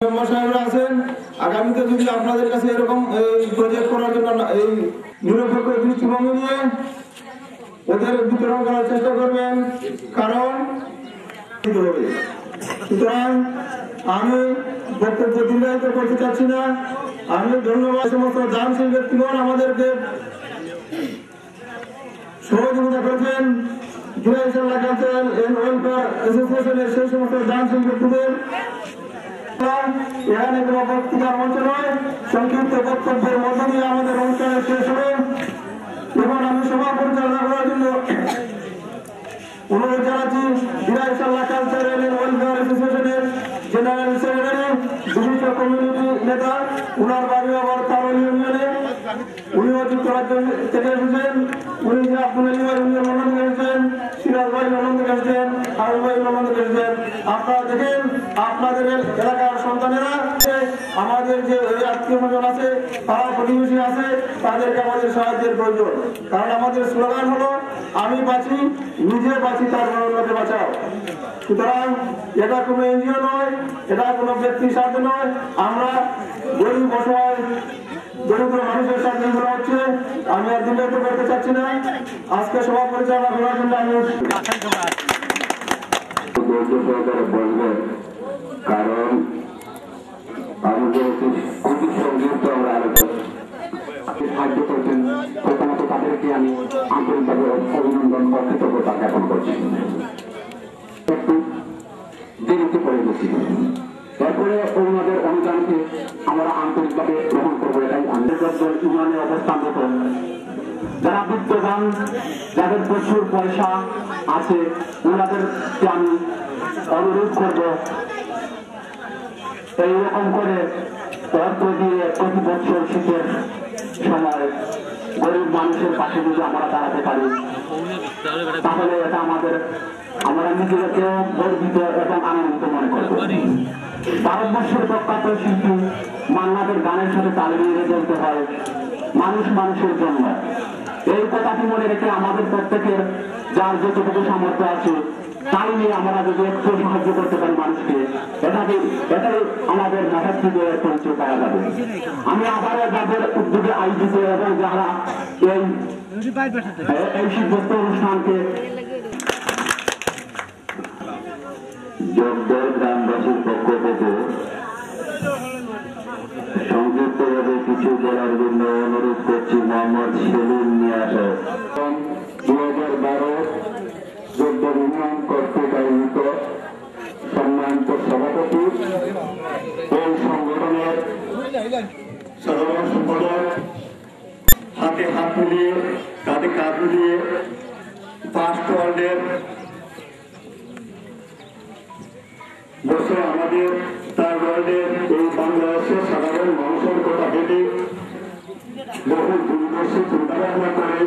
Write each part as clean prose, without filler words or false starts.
আছেন আগামীতে যদি আপনাদের কাছে এরকম প্রজেক্ট করার জন্য এই নিরপেক্ষ দৃষ্টিভঙ্গি নিয়ে ওদের বিতরণ করার চেষ্টা করবেন, কারণ সুতরাং আমি বক্তব্য দীর্ঘায়িত করতে চাচ্ছি না। আমি ধন্যবাদ সমস্ত দানশীল ব্যক্তিগণ আমাদেরকে সহযোগিতা করেছেন, অ্যাসোসিয়েশনের সেই সমস্ত দানশীল ব্যক্তিদের। এখানে কোনো বক্তৃতার মঞ্চ নয়, সংক্ষিপ্ত বক্তব্যের মধ্য দিয়ে আমাদের অনুষ্ঠানের শেষ হবে। এবং আমি সভা পরিচালনা করার জন্য অনুরোধ জানাচ্ছি বিরাইসাল্লাহ কালচারাল এন্ড ওয়েলফেয়ার অ্যাসোসিয়েশনের জেনারেল সেক্রেটারি, বিশিষ্ট কমিউনিটি নেতা, উনার বাড়ি আবার তারল ইউনিয়নে, উনিও যুক্তরাজ্য থেকে এসেছেন। উনি যে আব্দুল আলী ভাই, উনি লন্ডন থেকে এসেছেন, সিরাজ ভাই লন্ডন থেকে এসেছেন, হারুন ভাই লন্ডন থেকে এসেছেন। আপনারা দেখেন আপনাদের এলাকার সন্তানেরা আমাদের যে আত্মীয় স্বজন আছে, পাড়া প্রতিবেশী আছে, তাদেরকে আমাদের সাহায্যের প্রয়োজন। কারণ আমাদের স্লোগান হলো আমি বাঁচি, নিজে বাঁচি, তার অন্যকে বাঁচাও। সুতরাং এটা কোনো এনজিও নয়, এটা কোনো ব্যক্তির স্বার্থ নয়। আমরা গরিব অসহায় দরিদ্র মানুষের সাথে এগুলো হচ্ছে। আমি আর দীর্ঘায়িত করতে চাচ্ছি না। আজকে সভা পরিচালনা করার জন্য আমি কারণ আমাদের খুবই সংযুক্ত আমরা সাহায্য করছেন, প্রথমত তাদেরকে আমি আন্তরিকভাবে অভিনন্দন ও কৃতজ্ঞতা জ্ঞাপন করছি। একটু দেরিতে পড়ে গেছি, তারপরে ওনাদের অনুদানকে আমরা আন্তরিকভাবে গ্রহণ করবো। এটাই আন্তর্জাতিক ইউনিয়নের অবস্থানগত যারা বিত্তবান, যাদের প্রচুর পয়সা আছে, ওনাদেরকে আমি অনুরোধ করব এইরকম করে অর্থ দিয়ে প্রতি বছর শীতের সময় গরিব মানুষের পাশে যদি আমরা দাঁড়াতে পারি, তাহলে এটা আমরা নিজেদেরকেও গর্বিত এবং আনন্দিত মনে করব। ভারতবর্ষের প্রখ্যাত শিল্পী মান্নাদের গানের সাথে তাল মিলিয়ে চলতে হয় মানুষ মানুষের জন্য। এই কথাটি মনে রেখে আমাদের প্রত্যেকের যার যতটুকু সামর্থ্য আছে তাই নিয়ে আমরা যদি একটু সাহায্য করতে পারি মানুষকে, এটাই আমাদের মাথার থেকে পরিচয় পাওয়া যাবে। আমি আবারও যাদের উদ্যোগে আয়োজিত এবং যারা এই শীতবস্ত্র অনুষ্ঠানকে জগদল গ্রামবাসীর পক্ষ থেকে সংযুক্তভাবে কিছু বলার জন্য অনুরোধ করছি মোহাম্মদ সেলিম নিয়াসে। 2012 জগদল ইউনিয়ন কর্তৃক আয়োজিত সম্মানিত সভাপতি, এই সংগঠনের সাধারণ সম্পাদক, হাতে হাত মিলিয়ে কাঁধে কাঁধ মিলিয়ে 5 ওয়ার্ডের বছর আমাদের তার ওয়ার্ডের এই বাংলাদেশের সাধারণ মানুষের কথা ভেবে বহু দূরদর্শী চিন্তাভাবনা করে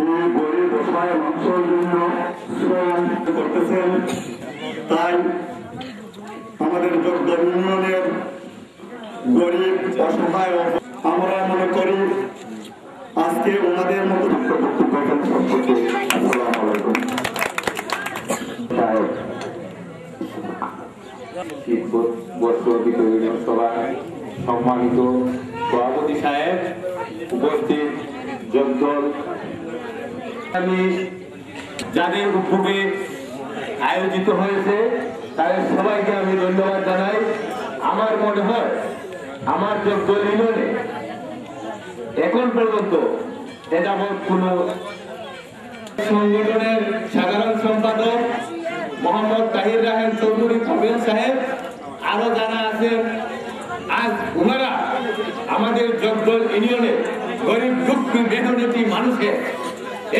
এই গরিব অসহায় মানুষের জন্য শ্রম করতেছেন। তাই আমাদের জগদল ইউনিয়নের গরিব অসহায় আমরা মনে করি আজকে ওনাদের মতো সম্মানিত সভাপতি সাহেব, উপস্থিত জগদল, আমি যাদের উদ্যোগে আয়োজিত হয়েছে তাদের সবাইকে আমি ধন্যবাদ জানাই। আমার মনে হয় আমার জগদল ইউনিয়নে এখন পর্যন্ত এযাবৎ কোন সংগঠনের সাধারণ সম্পাদক মোহাম্মদ তাহির রাহেন চৌধুরী কবির সাহেব, আরো যারা আছেন, আজ ওনারা আমাদের জগদল ইউনিয়নে গরিব দুঃখী মেহনতি মানুষের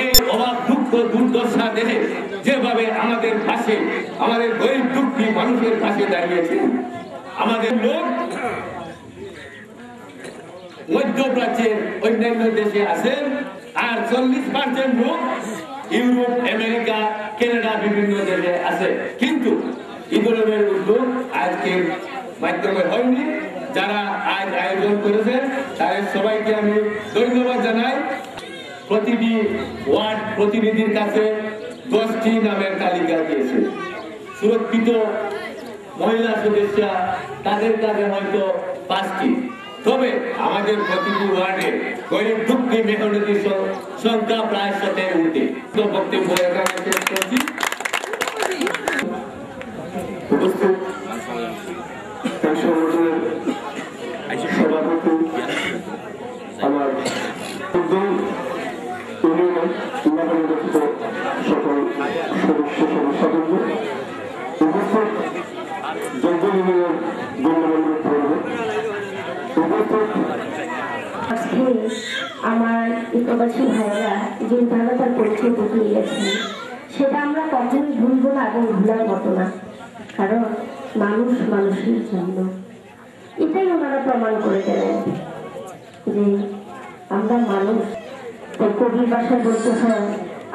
এই অভাব দুঃখ দুর্দশা দেখে যেভাবে আমাদের পাশে, আমাদের গরিব দুঃখী মানুষের পাশে দাঁড়িয়েছে। আমাদের লোক মধ্যপ্রাচ্যের অন্যান্য দেশে আছেন, আর 40% লোক ইউরোপ, আমেরিকা, কানাডা বিভিন্ন দেশে আছে। কিন্তু ইকোনমির উদ্যোগ আজকের মাধ্যমে হয়নি। যারা আজ আয়োজন করেছেন তাদের সবাইকে আমি ধন্যবাদ জানাই। প্রতিটি ওয়ার্ড প্রতিনিধির কাছে 10টি নামের তালিকা দিয়েছে। সুরক্ষিত মহিলা সদস্য, তাদের কাছে হয়তো 5টি। তবে আমাদের প্রতিটি ওয়ার্ডে গরিব দুঃখী মেহনতি সংখ্যা প্রায় 100-এর ঊর্ধ্বে। বক্তব্য এখানে শেষ করছি। উপস্থিত সভাপতি আমার সকল সদস্য সদস্যবৃন্দ, উপস্থিত যোগ্য ইউনিয়নের গণ্যমান্য আমার প্রবাসী ভাইয়েরা যে উদারতার পরিচয় দিতে গেছেন, সেটা আমরা কখনোই ভুলবো না এবং ভুলার মতো না। কারণ মানুষ মানুষের জন্য, এটাই ওনারা প্রমাণ করে গেলেন যে আমরা মানুষ। তাই কবির ভাষায় বলতে হয়,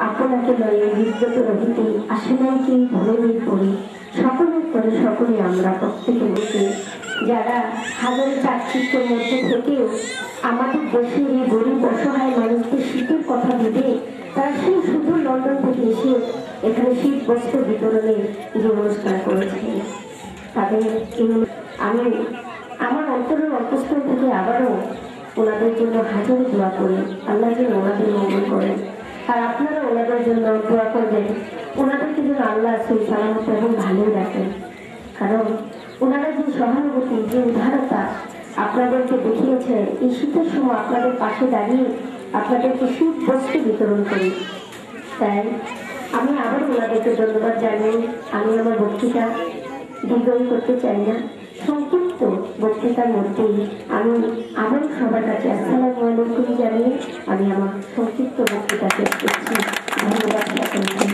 আপনাকে লয়ে বিদ্যুৎ রহিতে আসে নাই কি ভুলেই পড়ি, সকলের করে সকলে আমরা প্রত্যেকে বসে, যারা হাজারে চাকচিক্যের মধ্যে থেকেও আমাদের দেশের এই গরিব অসহায় মানুষদের শীতের কথা ভেবে তারা সেই শুধু লন্ডন থেকে এসে এখানে শীত বস্ত্র বিতরণের যে অনুষ্ঠান করেছে, তাদের আমি আমার অন্তরের অন্তঃস্থল থেকে আবারও ওনাদের জন্য হাজারে দোয়া করি, আল্লাহ যেন ওনাদের মঙ্গল করেন। আর আপনারা ওনাদের জন্য দোয়া করবেন, ওনাদেরকে যেন আল্লাহ সেই সালামত এবং ভালোই রাখেন। কারণ ওনারা যে সহানুভূতি, যে উদারতা আপনাদেরকে দেখিয়েছে, এই শীতের সময় আপনাদের পাশে দাঁড়িয়ে আপনাদেরকে শীত বস্ত্র বিতরণ করি। তাই আমি আবার ওনাদেরকে ধন্যবাদ জানাই। আমি আমার বক্তৃতা দীর্ঘায়ী করতে চাই না, সংক্ষিপ্ত বক্তৃতার মধ্যেই আমি আবার সবার কাছে আসসালামু আলাইকুম জানিয়ে আমি আমার সংক্ষিপ্ত বক্তৃতা শেষ করছি। ধন্যবাদ সকলকে।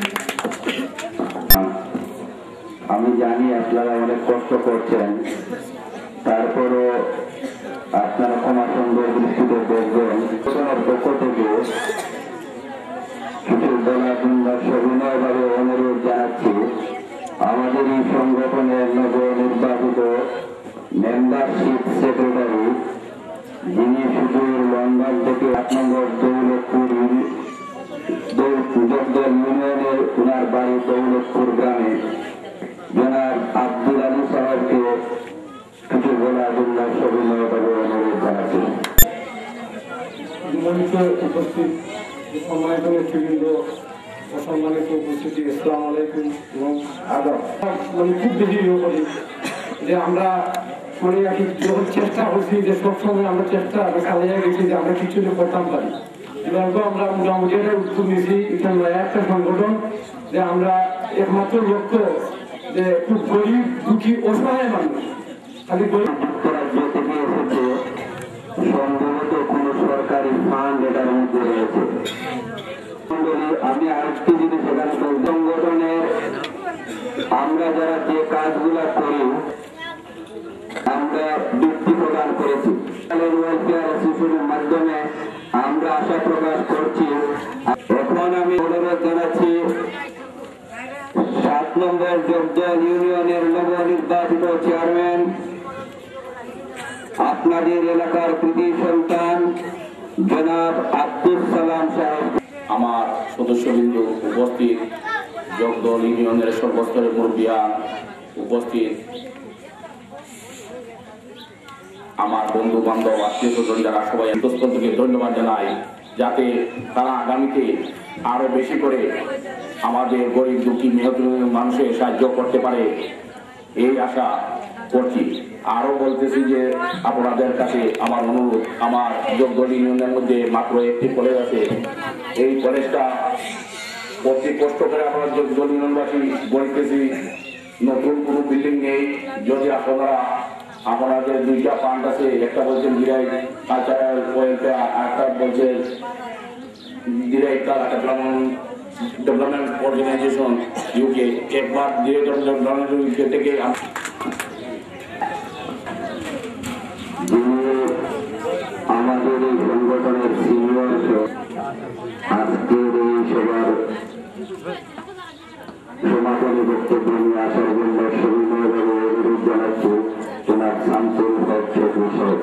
আমি জানি আপনারা অনেক কষ্ট করছেন, তারপরও আপনারা ক্ষমা সুন্দর দৃষ্টিতে দেখবেন। পক্ষ থেকে কিছু বলার জন্য সবিনয়ভাবে অনুরোধ জানাচ্ছি, আমাদের এই সংগঠনের নবনির্বাচিত মেম্বারশিপ সেক্রেটারি, যিনি শুধু লন্ডন থেকে 8 নম্বর দৌলতপুর জগদল ইউনিয়নের উনার বাড়ি দৌলতপুর গ্রামে, জনাব আব্দুল আলী সাহেবকে কিছু বলার জন্য সবিনয়ভাবে অনুরোধ জানাচ্ছি। উপস্থিত সম্মানিত নেতৃবৃন্দ, অসম্মানিত উপস্থিতি, আসসালামু আলাইকুম এবং আদাব। খুব বেশি করি যে আমরা চেষ্টা করছি যে সবসময় আমরা চেষ্টা চালিয়ে গেছি যে আমরা কিছু করতাম পারি। এবার আমরা মোটামুটি একটা উদ্যোগ নিয়েছি, একটা সংগঠন যে আমরা একমাত্র লক্ষ্য যে খুব গরিব দুঃখী অসহায় মানুষ, খালি গরিব সম্ভবত কোন সরকারি ফান্ড এটার মধ্যে রয়েছে। আমি আরেকটি জিনিস এখানে সংগঠনের আমরা যারা যে কাজগুলা করি, আমরা বৃত্তি প্রদান করেছি ওয়েলফেয়ার অ্যাসোসিয়েশনের মাধ্যমে। আমরা আশা প্রকাশ করছি, এখন আমি অনুরোধ জানাচ্ছি 7 নম্বর জগদল ইউনিয়নের নবনির্বাচিত চেয়ারম্যান, আপনাদের এলাকার কৃতি সন্তান জনাব আব্দুল সালাম সাহেব। আমার সদস্যবৃন্দ উপস্থিত, জগদল ইউনিয়নের সর্বস্তরের মুরব্বিয়ান উপস্থিত, আমার বন্ধু বান্ধব আত্মীয় স্বজন যারা সবাই অন্তঃস্থল থেকে ধন্যবাদ জানাই, যাতে তারা আগামীতে আরো বেশি করে আমাদের গরিব দুঃখী মেহনত মানুষের সাহায্য করতে পারে, এই আশা করছি। আরো বলতেছি যে আপনাদের কাছে আমার অনুরোধ, আমার জগদল ইউনিয়নের মধ্যে মাত্র একটি কলেজ আছে, এই কলেজটা অতি কষ্ট করে আমরা জগদল ইউনিয়নবাসী বলতেছি, নতুন কোনো বিল্ডিং নেই। যদি আপনারা আপনাদের 2টা ফান্ড আছে, একটা বলছেন ডিরাইট কালচারাল ওয়েলফেয়ার, একটা বলছে ডিরাইট ডেভেলপমেন্ট অর্গানাইজেশন ইউকে, একবার ডিরাইট ডেভেলপমেন্ট ইউকে থেকে আমাদের এই সংগঠনের সিনিয়র আজকের এই সবার সমাপনী বক্তব্য নিয়ে আসার জন্য সবিনয়ভাবে অনুরোধ জানাচ্ছি জনাব শামসুল হক চৌধুরী সাহেব।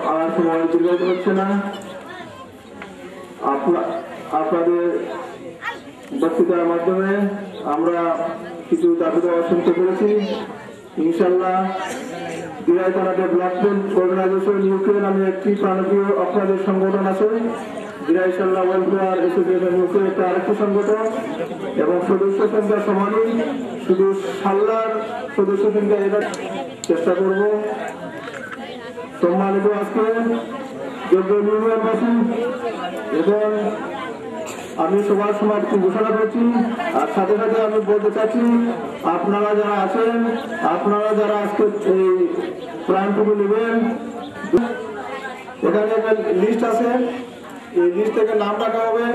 আমরা সময় দিলে হচ্ছে না, আপনাদের বক্তৃতার মাধ্যমে আমরা কিছু দাবি দেওয়া শুনতে পেরেছি। ইনশাল্লাহ বিরাইপাড়াতে ব্লাড ব্যাংক অর্গানাইজেশন ইউকে নামে একটি প্রাণপ্রিয় আপনাদের সংগঠন আছে। বিরাইশাল্লাহ ওয়েলফেয়ার অ্যাসোসিয়েশন ইউকে একটা আরেকটি সংগঠন এবং সদস্য সংখ্যা সমানই, শুধু সাল্লার সদস্য সংখ্যা এবার চেষ্টা করব। সম্মানিত আজকে যোগ্য ইউনিয়নবাসী এবং আমি সবার সমাপ্তি ঘোষণা করছি। আর সাথে সাথে আমি বলতে চাচ্ছি, আপনারা যারা আছেন, আপনারা যারা আজকে এই প্রাণটুকু নেবেন, এখানে একটা লিস্ট আছে, এই লিস্ট থেকে নাম রাখা হবে।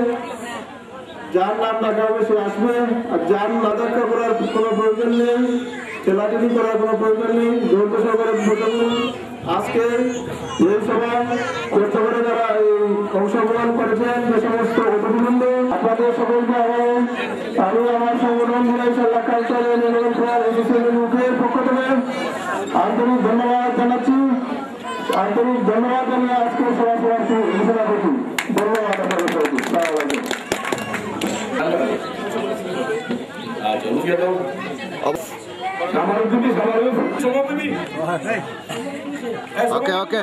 যার নাম রাখা হবে সে আসবে, আর যার নাদাক্কা করার কোনো প্রয়োজন নেই, ঠেলাঠেলি করার কোনো প্রয়োজন নেই, জোর করার প্রয়োজন নেই। আজকে এই সভায় করে যারা এই অংশগ্রহণ করেছেন যে সমস্ত অতিথিবৃন্দ, আপনাদের সকলকে আমি আমার সংগঠন বিরাইশাল্লাহ কালচারাল ওয়েলফেয়ার অ্যাসোসিয়েশনের পক্ষ থেকে আন্তরিক ধন্যবাদ জানাচ্ছি। আন্তরিক ধন্যবাদ জানিয়ে আজকে সভা সমাপ্তি ঘোষণা করছি। ধন্যবাদ আপনাদের সবাইকে। ওকে ওকে ওকে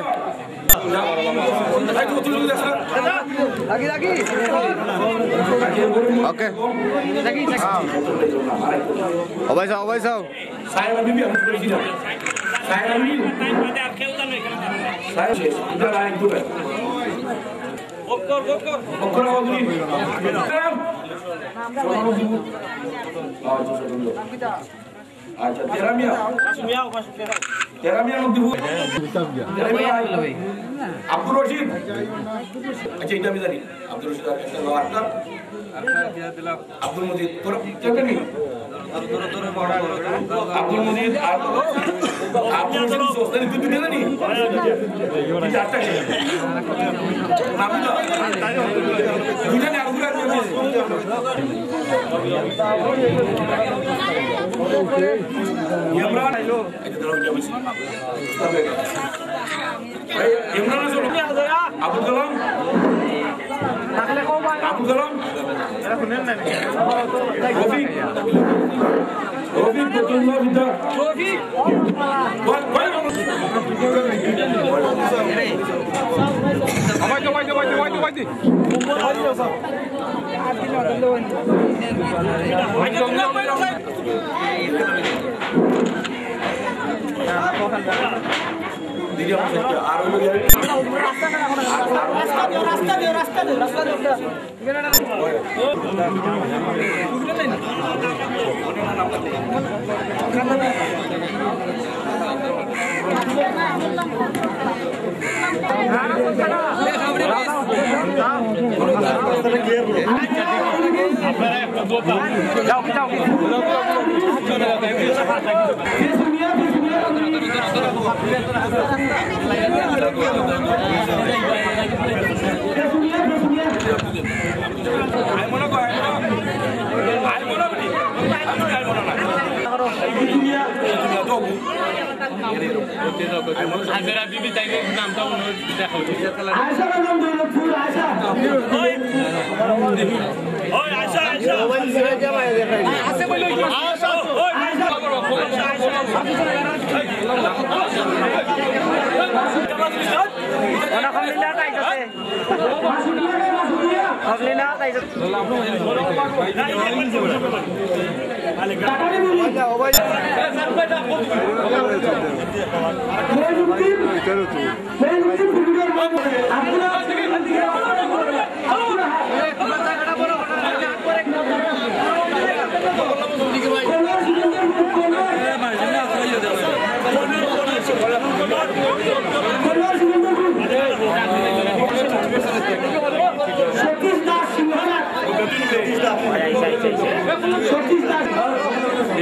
ওবাই যাও আচ্ছা তেরামিয়া আব্দুর রশিদ, আচ্ছা এটা আমি জানি আব্দুর রশিদ, আব্দুল মজিদ, তোর জানি আব্দুল মজিদ আর আব্দুল রশিদ সোস্তানি তুই দুটো জানি চারটা নাম না দুটো না আব্দুল ইমরান ইমরান আব্দুল কালাম আব্দুল কালাম রফিক রফিক বতুল্লাহ বিদ্যা রফিক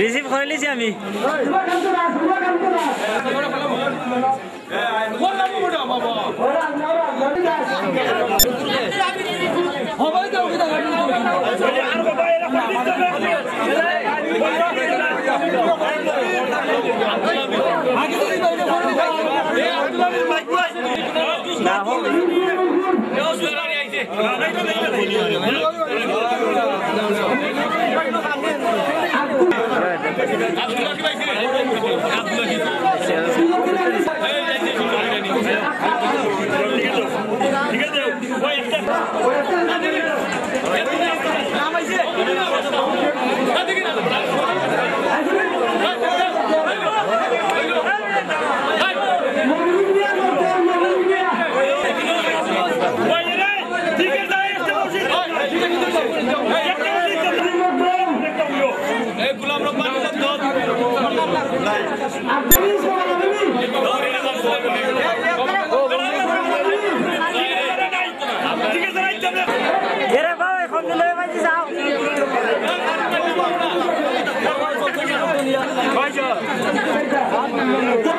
রিসিভ করে লিছি আমি Kau